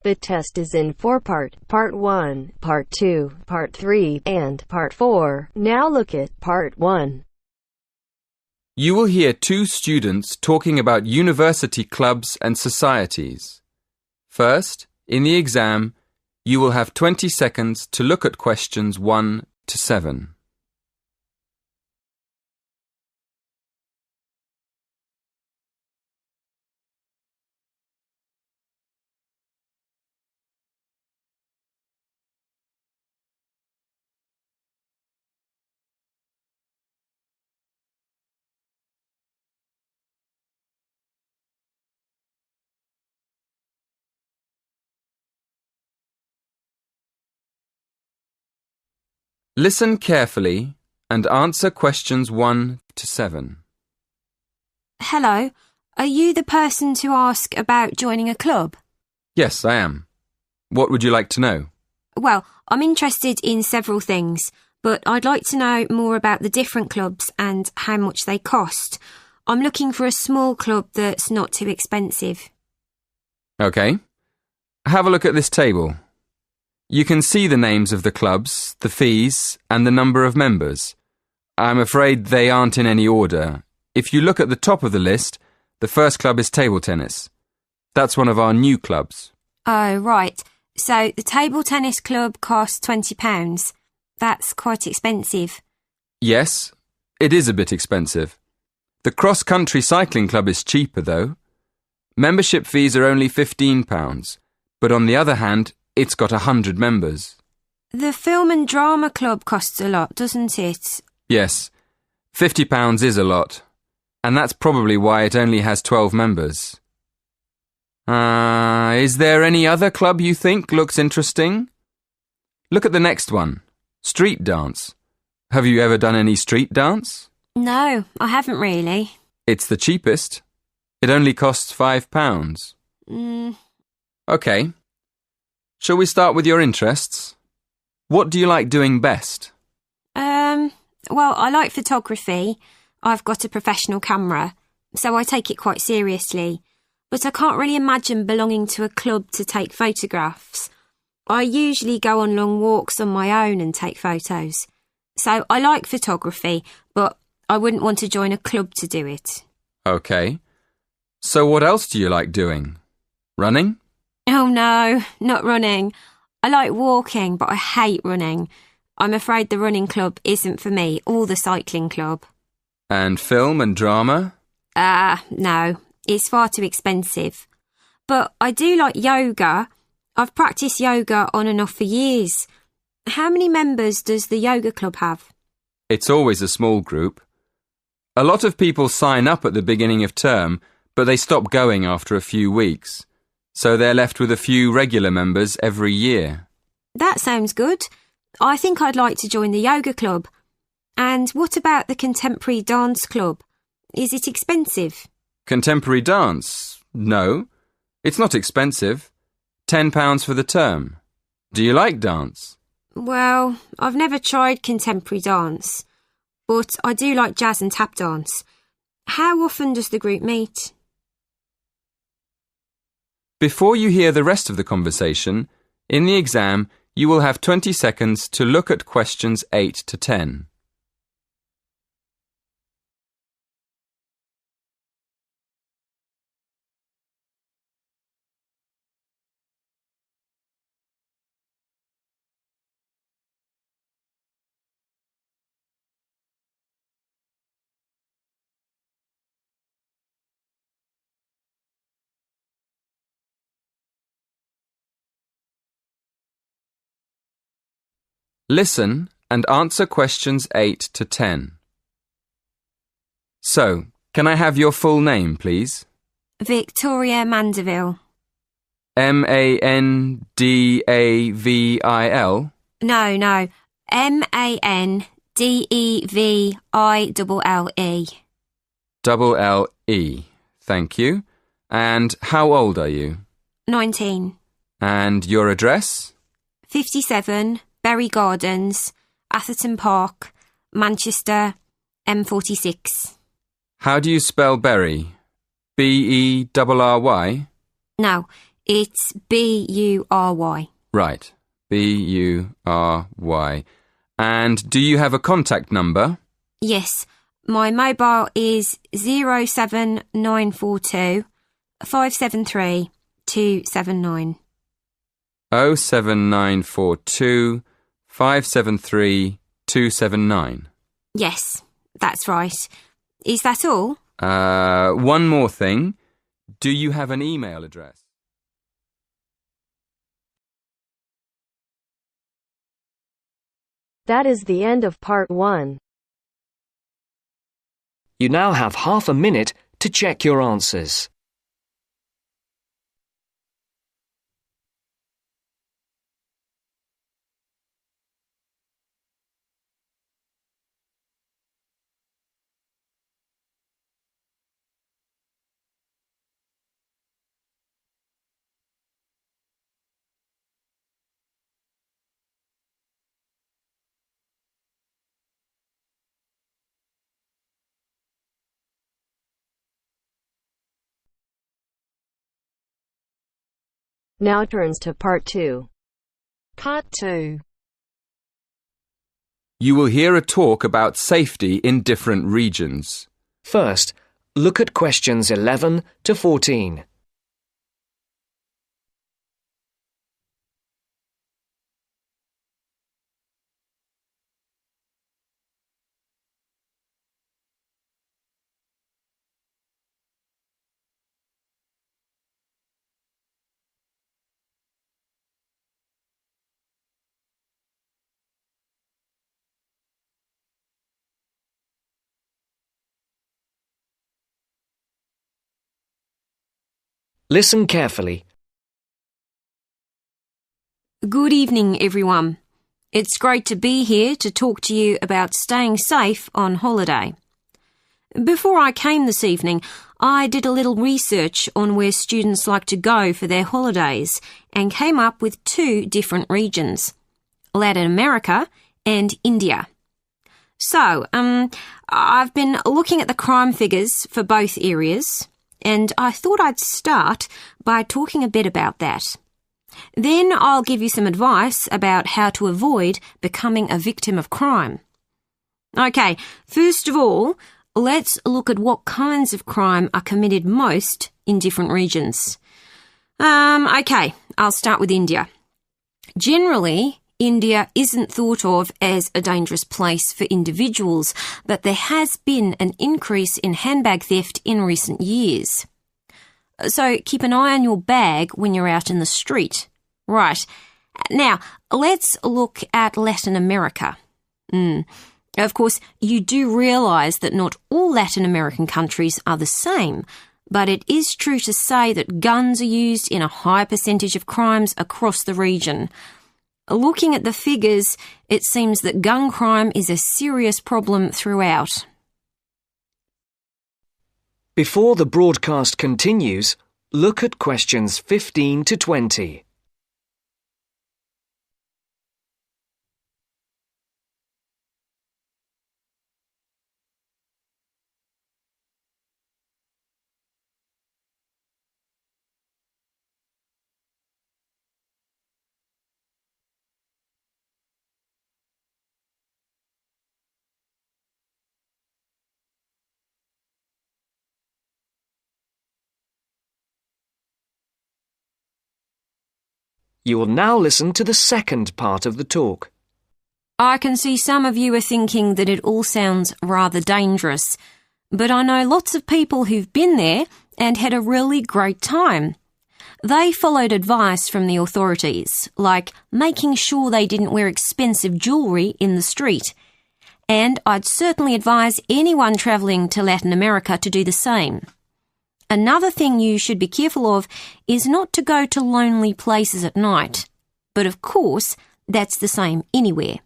The test is in 4-part, Part 1, Part 2, Part 3, and Part 4. Now look at Part 1. You will hear two students talking about university clubs and societies. First, in the exam, you will have 20 seconds to look at questions 1 to 7. Listen carefully and answer questions 1 to 7. Hello, are you the person to ask about joining a club? Yes, I am. What would you like to know? Well, I'm interested in several things, but I'd like to know more about the different clubs and how much they cost. I'm looking for a small club that's not too expensive. OK. Have a look at this table. You can see the names of the clubs, the fees, and the number of members. I'm afraid they aren't in any order. If you look at the top of the list, the first club is table tennis. That's one of our new clubs. Oh, right. So the table tennis club costs £20. That's quite expensive. Yes, it is a bit expensive. The cross-country cycling club is cheaper, though. Membership fees are only £15, but on the other hand, it's got 100 members. The film and drama club costs a lot, doesn't it? Yes, £50 is a lot, and that's probably why it only has 12 members. Is there any other club you think looks interesting? Look at the next one, street dance. Have you ever done any street dance? No, I haven't really. It's the cheapest. It only costs £5. OK. Shall we start with your interests? What do you like doing best? Well, I like photography. I've got a professional camera, so I take it quite seriously. But I can't really imagine belonging to a club to take photographs. I usually go on long walks on my own and take photos. So I like photography, but I wouldn't want to join a club to do it. OK. So what else do you like doing? Running? Oh no, not running. I like walking, but I hate running. I'm afraid the running club isn't for me, or the cycling club. And film and drama? No, it's far too expensive. But I do like yoga. I've practiced yoga on and off for years. How many members does the yoga club have? It's always a small group. A lot of people sign up at the beginning of term, but they stop going after a few weeks. So they're left with a few regular members every year. That sounds good. I think I'd like to join the yoga club. And what about the contemporary dance club? Is it expensive? Contemporary dance? No, it's not expensive. £10 for the term. Do you like dance? Well, I've never tried contemporary dance, but I do like jazz and tap dance. How often does the group meet? Before you hear the rest of the conversation, in the exam, you will have 20 seconds to look at questions 8 to 10. Listen and answer questions 8 to 10. So, can I have your full name, please? Victoria Mandeville. Mandavil? No. Mandeville. L-E. Thank you. And how old are you? 19. And your address? 57, Bury Gardens, Atherton Park, Manchester, M46. How do you spell Bury? B-E-R-R-Y? No, It's B-U-R-Y. Right. B-U-R-Y. And do you have a contact number? Yes, my mobile is 07942 573 279. 07942 573 279. Yes, that's right. Is that all? One more thing. Do you have an email address? That is the end of part 1. You now have half a minute to check your answers. Now turns to part 2. Part 2. You will hear a talk about safety in different regions. First, look at questions 11 to 14. Listen carefully. Good evening, everyone. It's great to be here to talk to you about staying safe on holiday. Before I came this evening, I did a little research on where students like to go for their holidays and came up with 2 different regions, Latin America and India. So, I've been looking at the crime figures for both areas, and I thought I'd start by talking a bit about that. Then I'll give you some advice about how to avoid becoming a victim of crime. Okay, first of all, let's look at what kinds of crime are committed most in different regions. Okay, I'll start with India. Generally, India isn't thought of as a dangerous place for individuals, but there has been an increase in handbag theft in recent years. So keep an eye on your bag when you're out in the street. Right. Now, let's look at Latin America. Of course, you do realise that not all Latin American countries are the same, but it is true to say that guns are used in a high percentage of crimes across the region. Looking at the figures, it seems that gun crime is a serious problem throughout. Before the broadcast continues, look at questions 15 to 20. You will now listen to the second part of the talk. I can see some of you are thinking that it all sounds rather dangerous, but I know lots of people who've been there and had a really great time. They followed advice from the authorities, like making sure they didn't wear expensive jewellery in the street. And I'd certainly advise anyone travelling to Latin America to do the same. Another thing you should be careful of is not to go to lonely places at night. But of course, that's the same anywhere.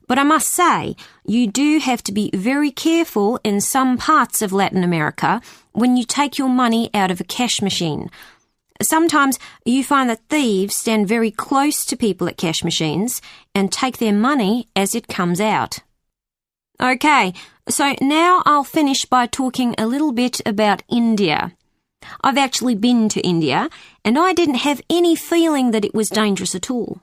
But I must say, you do have to be very careful in some parts of Latin America when you take your money out of a cash machine. Sometimes you find that thieves stand very close to people at cash machines and take their money as it comes out. Okay, so now I'll finish by talking a little bit about India. I've actually been to India, and I didn't have any feeling that it was dangerous at all.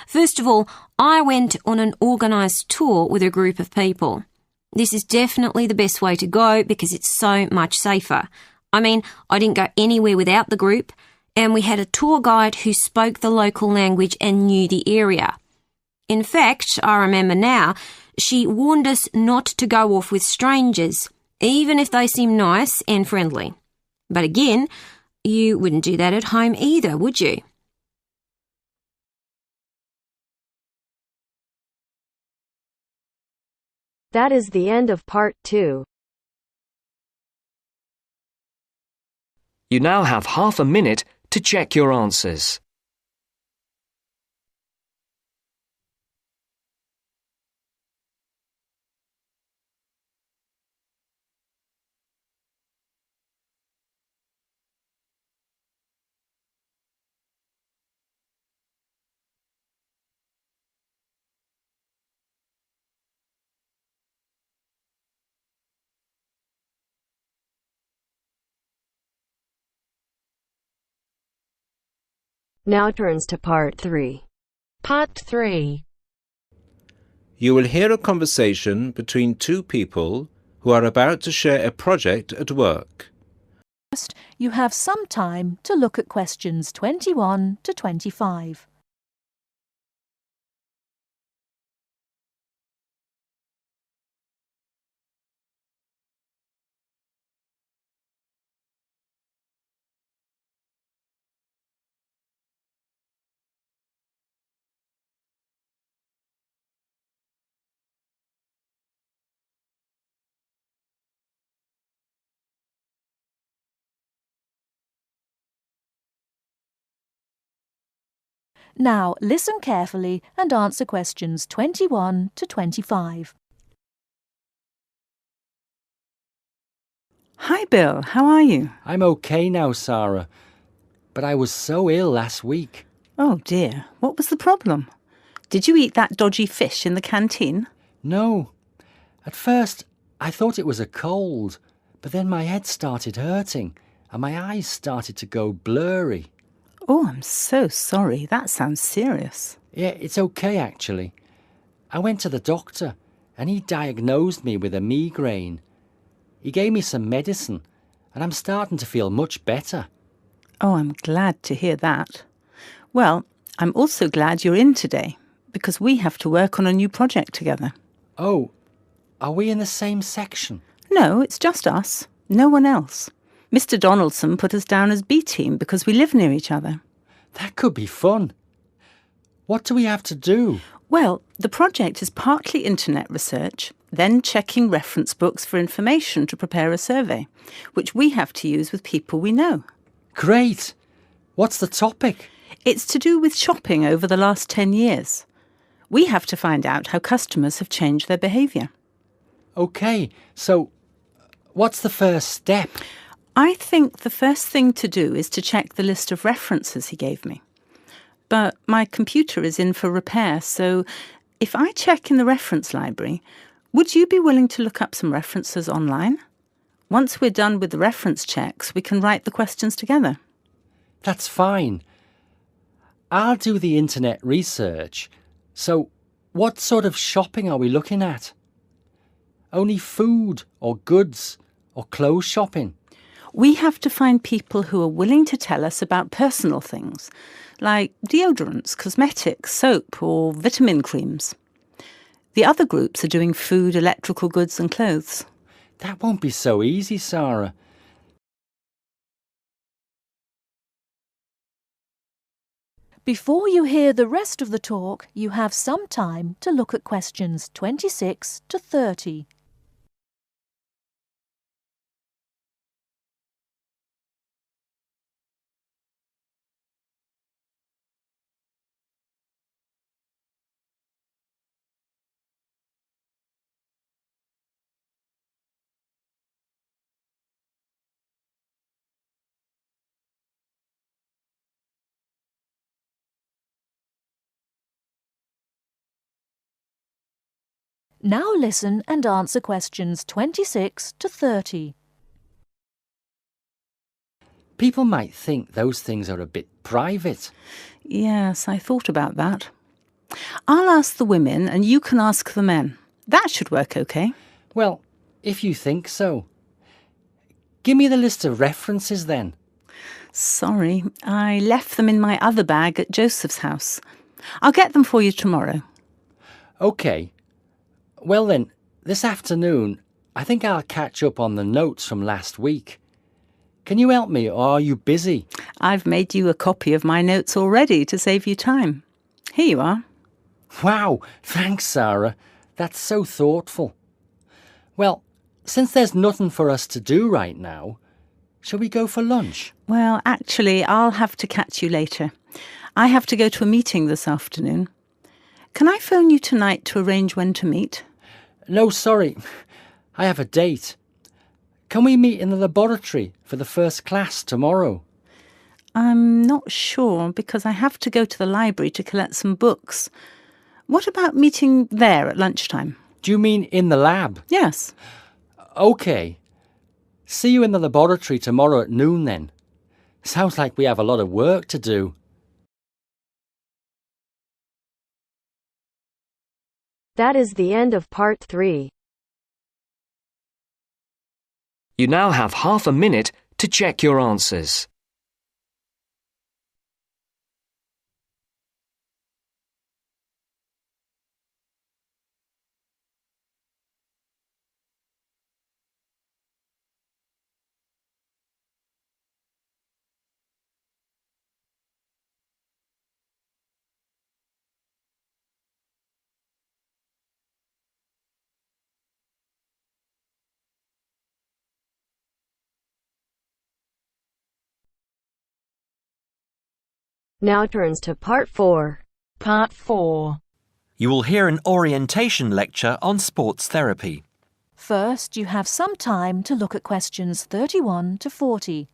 First of all, I went on an organised tour with a group of people. This is definitely the best way to go because it's so much safer. I mean, I didn't go anywhere without the group, and we had a tour guide who spoke the local language and knew the area. In fact, I remember now, she warned us not to go off with strangers, even if they seem nice and friendly. But again, you wouldn't do that at home either, would you? That is the end of part 2. You now have half a minute to check your answers. Now turns to part 3. Part 3. You will hear a conversation between two people who are about to share a project at work. First, you have some time to look at questions 21 to 25. Now, listen carefully and answer questions 21 to 25. Hi Bill, how are you? I'm okay now, Sarah, but I was so ill last week. Oh dear, what was the problem? Did you eat that dodgy fish in the canteen? No. At first, I thought it was a cold, but then my head started hurting and my eyes started to go blurry. Oh, I'm so sorry. That sounds serious. Yeah, it's okay actually. I went to the doctor and he diagnosed me with a migraine. He gave me some medicine and I'm starting to feel much better. Oh, I'm glad to hear that. Well, I'm also glad you're in today because we have to work on a new project together. Oh, are we in the same section? No, it's just us. No one else. Mr. Donaldson put us down as B team because we live near each other. That could be fun. What do we have to do? Well, the project is partly internet research, then checking reference books for information to prepare a survey, which we have to use with people we know. Great! What's the topic? It's to do with shopping over the last 10 years. We have to find out how customers have changed their behaviour. OK, so what's the first step? I think the first thing to do is to check the list of references he gave me. But my computer is in for repair, so if I check in the reference library, would you be willing to look up some references online? Once we're done with the reference checks, we can write the questions together. That's fine. I'll do the internet research. So, what sort of shopping are we looking at? Only food or goods or clothes shopping? We have to find people who are willing to tell us about personal things, like deodorants, cosmetics, soap, or vitamin creams. The other groups are doing food, electrical goods and clothes. That won't be so easy, Sarah. Before you hear the rest of the talk, you have some time to look at questions 26 to 30. Now listen and answer questions 26 to 30. People might think those things are a bit private. Yes, I thought about that. I'll ask the women and you can ask the men. That should work okay. Well, if you think so. Give me the list of references then. Sorry, I left them in my other bag at Joseph's house. I'll get them for you tomorrow. OK. Well then, this afternoon, I think I'll catch up on the notes from last week. Can you help me, or are you busy? I've made you a copy of my notes already to save you time. Here you are. Wow, thanks, Sarah. That's so thoughtful. Well, since there's nothing for us to do right now, shall we go for lunch? Well, actually, I'll have to catch you later. I have to go to a meeting this afternoon. Can I phone you tonight to arrange when to meet? No, sorry. I have a date. Can we meet in the laboratory for the first class tomorrow? I'm not sure because I have to go to the library to collect some books. What about meeting there at lunchtime? Do you mean in the lab? Yes. OK. See you in the laboratory tomorrow at noon then. Sounds like we have a lot of work to do. That is the end of part 3. You now have half a minute to check your answers. Now turns to part 4. Part 4. You will hear an orientation lecture on sports therapy. First, you have some time to look at questions 31 to 40.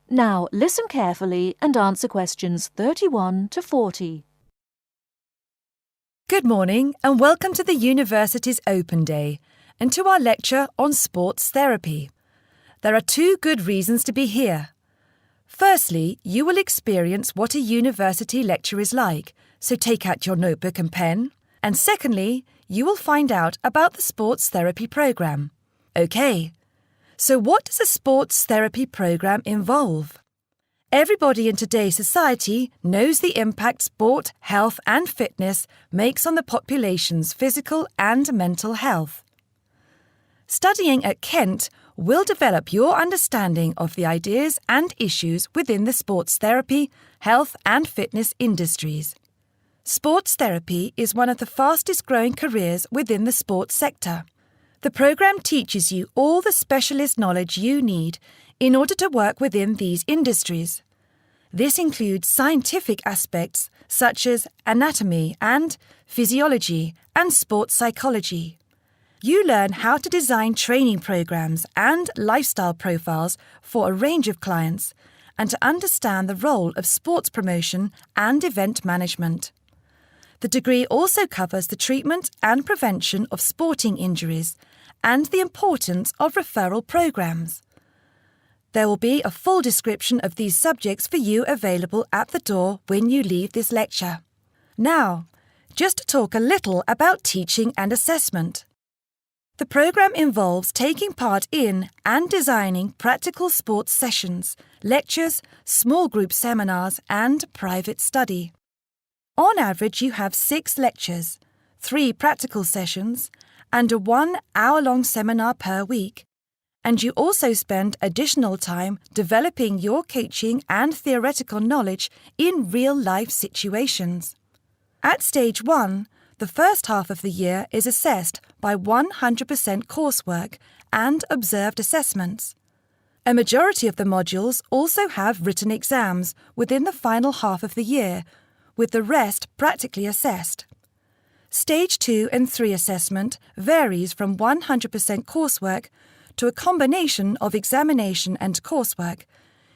Now, listen carefully and answer questions 31 to 40. Good morning and welcome to the university's Open Day and to our lecture on sports therapy. There are 2 good reasons to be here. Firstly, you will experience what a university lecture is like, so take out your notebook and pen. And secondly, you will find out about the sports therapy programme. OK. So what does a sports therapy programme involve? Everybody in today's society knows the impact sport, health and fitness makes on the population's physical and mental health. Studying at Kent will develop your understanding of the ideas and issues within the sports therapy, health and fitness industries. Sports therapy is one of the fastest growing careers within the sports sector. The programme teaches you all the specialist knowledge you need in order to work within these industries. This includes scientific aspects such as anatomy and physiology and sports psychology. You learn how to design training programmes and lifestyle profiles for a range of clients and to understand the role of sports promotion and event management. The degree also covers the treatment and prevention of sporting injuries and the importance of referral programmes. There will be a full description of these subjects for you available at the door when you leave this lecture. Now, just to talk a little about teaching and assessment. The programme involves taking part in and designing practical sports sessions, lectures, small group seminars and private study. On average, you have 6 lectures, 3 practical sessions, and a 1-hour-long seminar per week, and you also spend additional time developing your coaching and theoretical knowledge in real-life situations. At Stage 1, The first half of the year is assessed by 100% coursework and observed assessments. A majority of the modules also have written exams within the final half of the year, with the rest practically assessed. Stage 2 and 3 assessment varies from 100% coursework to a combination of examination and coursework,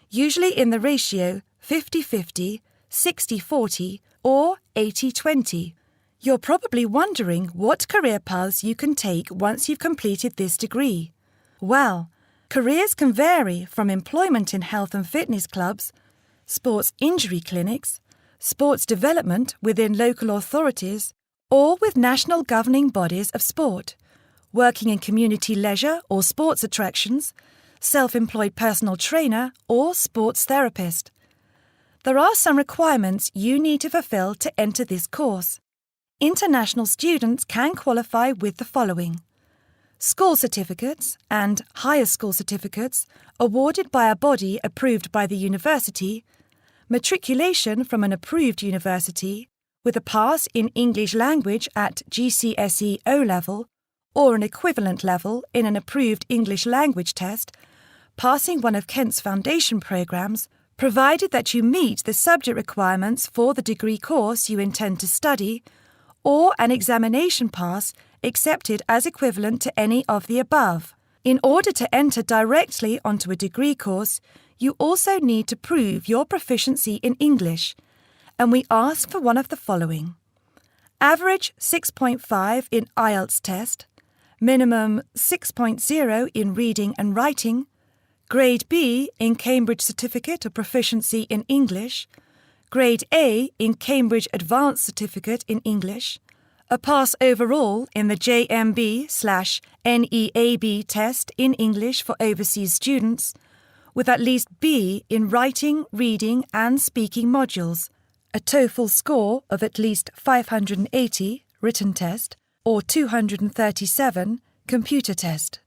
usually in the ratio 50-50, 60-40, or 80-20. You're probably wondering what career paths you can take once you've completed this degree. Well, careers can vary from employment in health and fitness clubs, sports injury clinics, sports development within local authorities, or with national governing bodies of sport, working in community leisure or sports attractions, self-employed personal trainer or sports therapist. There are some requirements you need to fulfill to enter this course. International students can qualify with the following: school certificates and higher school certificates awarded by a body approved by the university, matriculation from an approved university, with a pass in English language at GCSE O-level or an equivalent level in an approved English language test, passing one of Kent's foundation programmes, provided that you meet the subject requirements for the degree course you intend to study, or an examination pass accepted as equivalent to any of the above. In order to enter directly onto a degree course, you also need to prove your proficiency in English, and we ask for one of the following: average 6.5 in IELTS test, minimum 6.0 in reading and writing, Grade B in Cambridge Certificate of Proficiency in English, Grade A in Cambridge Advanced Certificate in English, a pass overall in the JMB/NEAB test in English for overseas students, with at least B in writing, reading and speaking modules, a TOEFL score of at least 580 written test or 237 computer test.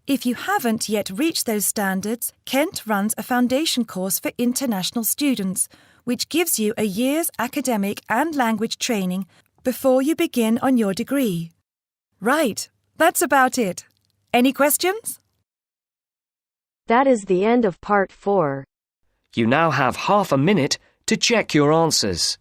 If you haven't yet reached those standards, Kent runs a foundation course for international students, which gives you a year's academic and language training before you begin on your degree. Right, that's about it. Any questions? That is the end of part 4. You now have half a minute to check your answers.